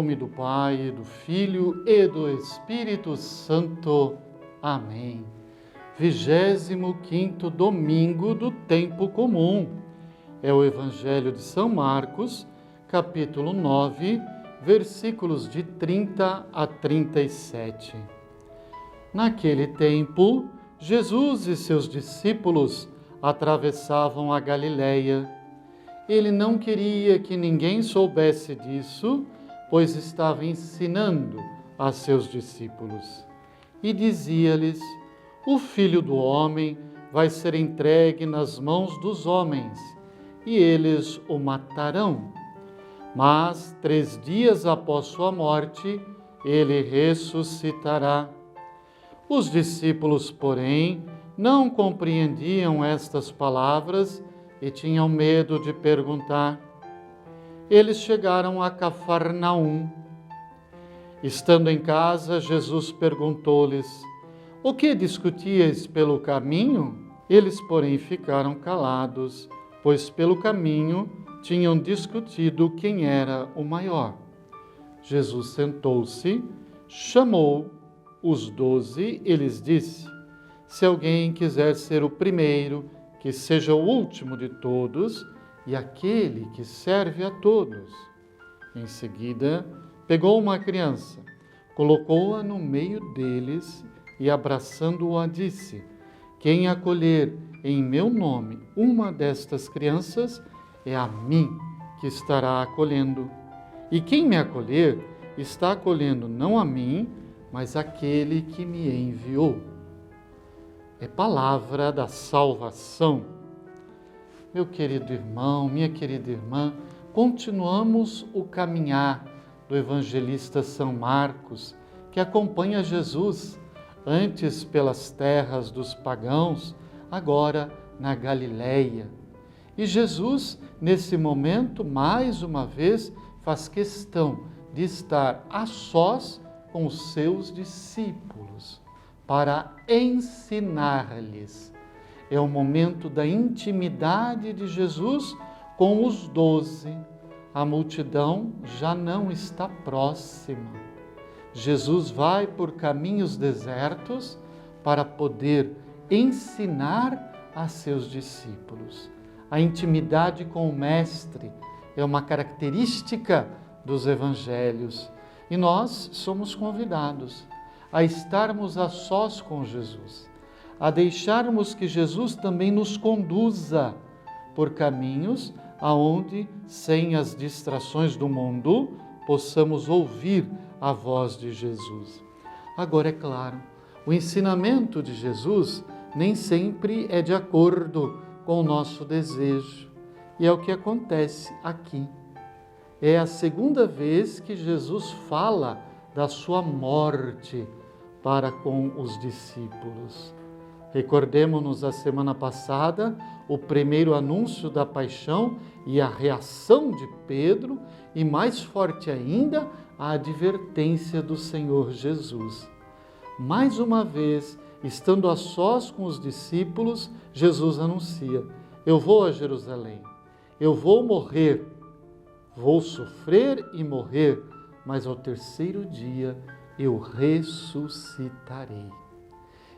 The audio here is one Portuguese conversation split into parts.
nome do Pai, do Filho e do Espírito Santo. Amém. 25º domingo do tempo comum. É o Evangelho de São Marcos, capítulo 9, versículos de 30 a 37. Naquele tempo, Jesus e seus discípulos atravessavam a Galileia. Ele não queria que ninguém soubesse disso, pois estava ensinando a seus discípulos. E dizia-lhes: o Filho do Homem vai ser entregue nas mãos dos homens, e eles o matarão. Mas 3 dias após sua morte, ele ressuscitará. Os discípulos, porém, não compreendiam estas palavras e tinham medo de perguntar. Eles chegaram a Cafarnaum. Estando em casa, Jesus perguntou-lhes: o que discutíeis pelo caminho? Eles, porém, ficaram calados, pois pelo caminho tinham discutido quem era o maior. Jesus sentou-se, chamou os 12 e lhes disse: se alguém quiser ser o primeiro, que seja o último de todos e aquele que serve a todos. Em seguida, pegou uma criança, colocou-a no meio deles e, abraçando-a, disse: quem acolher em meu nome uma destas crianças, é a mim que estará acolhendo. E quem me acolher, está acolhendo não a mim, mas aquele que me enviou. É palavra da salvação. Meu querido irmão, minha querida irmã, continuamos o caminhar do evangelista São Marcos, que acompanha Jesus, antes pelas terras dos pagãos, agora na Galileia. E Jesus, nesse momento, mais uma vez, faz questão de estar a sós com os seus discípulos, para ensinar-lhes. É o momento da intimidade de Jesus com os 12. A multidão já não está próxima. Jesus vai por caminhos desertos para poder ensinar a seus discípulos. A intimidade com o Mestre é uma característica dos evangelhos e nós somos convidados a estarmos a sós com Jesus, a deixarmos que Jesus também nos conduza por caminhos aonde, sem as distrações do mundo, possamos ouvir a voz de Jesus. Agora, é claro, o ensinamento de Jesus nem sempre é de acordo com o nosso desejo, e é o que acontece aqui. É a segunda vez que Jesus fala da sua morte para com os discípulos. Recordemos-nos a semana passada o primeiro anúncio da paixão e a reação de Pedro, e mais forte ainda, a advertência do Senhor Jesus. Mais uma vez, estando a sós com os discípulos, Jesus anuncia: eu vou a Jerusalém, eu vou morrer, vou sofrer e morrer, mas ao 3º dia eu ressuscitarei.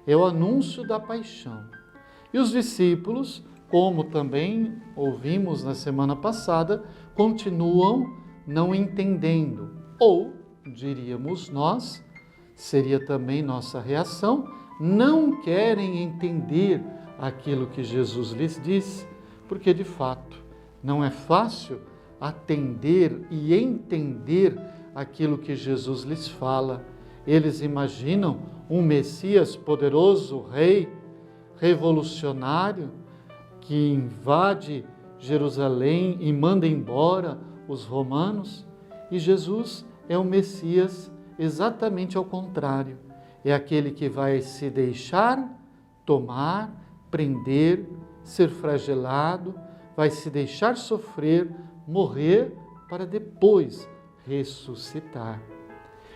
É o anúncio da paixão. E os discípulos, como também ouvimos na semana passada, continuam não entendendo. Ou, diríamos nós, seria também nossa reação, não querem entender aquilo que Jesus lhes disse, porque de fato não é fácil atender e entender aquilo que Jesus lhes fala. Eles imaginam um Messias poderoso, rei, revolucionário, que invade Jerusalém e manda embora os romanos. E Jesus é o Messias exatamente ao contrário. É aquele que vai se deixar tomar, prender, ser flagelado, vai se deixar sofrer, morrer, para depois ressuscitar.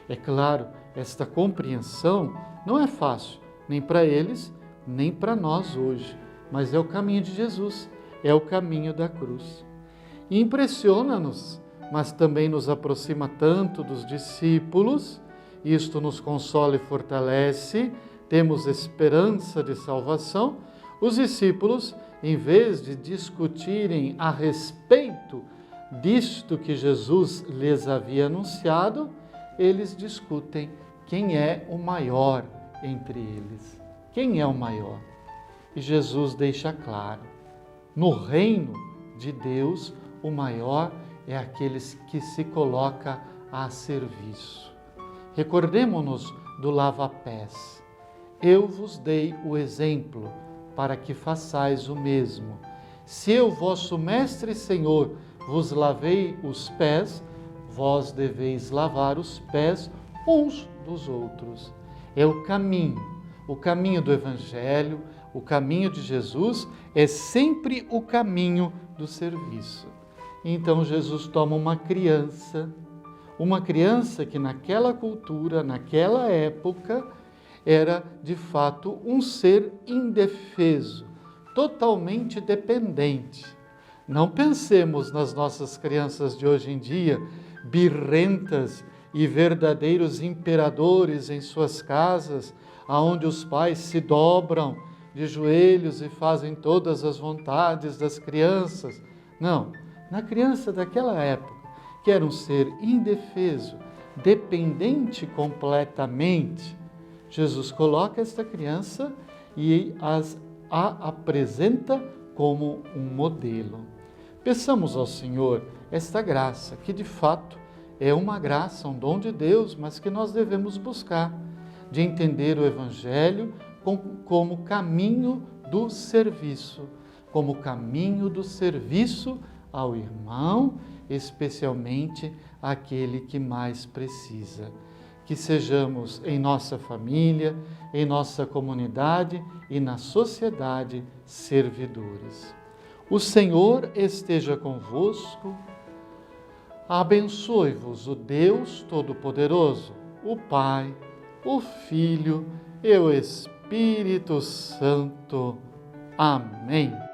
É claro, esta compreensão não é fácil, nem para eles, nem para nós hoje, mas é o caminho de Jesus, é o caminho da cruz. E impressiona-nos mas também nos aproxima tanto dos discípulos. Isto nos consola e fortalece, temos esperança de salvação. Os discípulos, em vez de discutirem a respeito disto que Jesus lhes havia anunciado, eles discutem quem é o maior entre eles. Quem é o maior? E Jesus deixa claro: no reino de Deus, o maior é aquele que se coloca a serviço. Recordemo-nos do lava-pés. Eu vos dei o exemplo para que façais o mesmo. Se eu, vosso mestre e Senhor, vos lavei os pés, vós deveis lavar os pés uns dos outros. É o caminho do Evangelho, o caminho de Jesus é sempre o caminho do serviço. Então Jesus toma uma criança que naquela cultura, naquela época, era de fato um ser indefeso, totalmente dependente. Não pensemos nas nossas crianças de hoje em dia, birrentas e verdadeiros imperadores em suas casas, aonde os pais se dobram de joelhos e fazem todas as vontades das crianças. Não, na criança daquela época, que era um ser indefeso, dependente completamente, Jesus coloca esta criança e a apresenta como um modelo. Peçamos ao Senhor esta graça, que de fato é uma graça, um dom de Deus, mas que nós devemos buscar, de entender o Evangelho como caminho do serviço, como caminho do serviço ao irmão, especialmente àquele que mais precisa. Que sejamos em nossa família, em nossa comunidade e na sociedade servidores. O Senhor esteja convosco, abençoe-vos o Deus Todo-Poderoso, o Pai, o Filho e o Espírito Santo. Amém.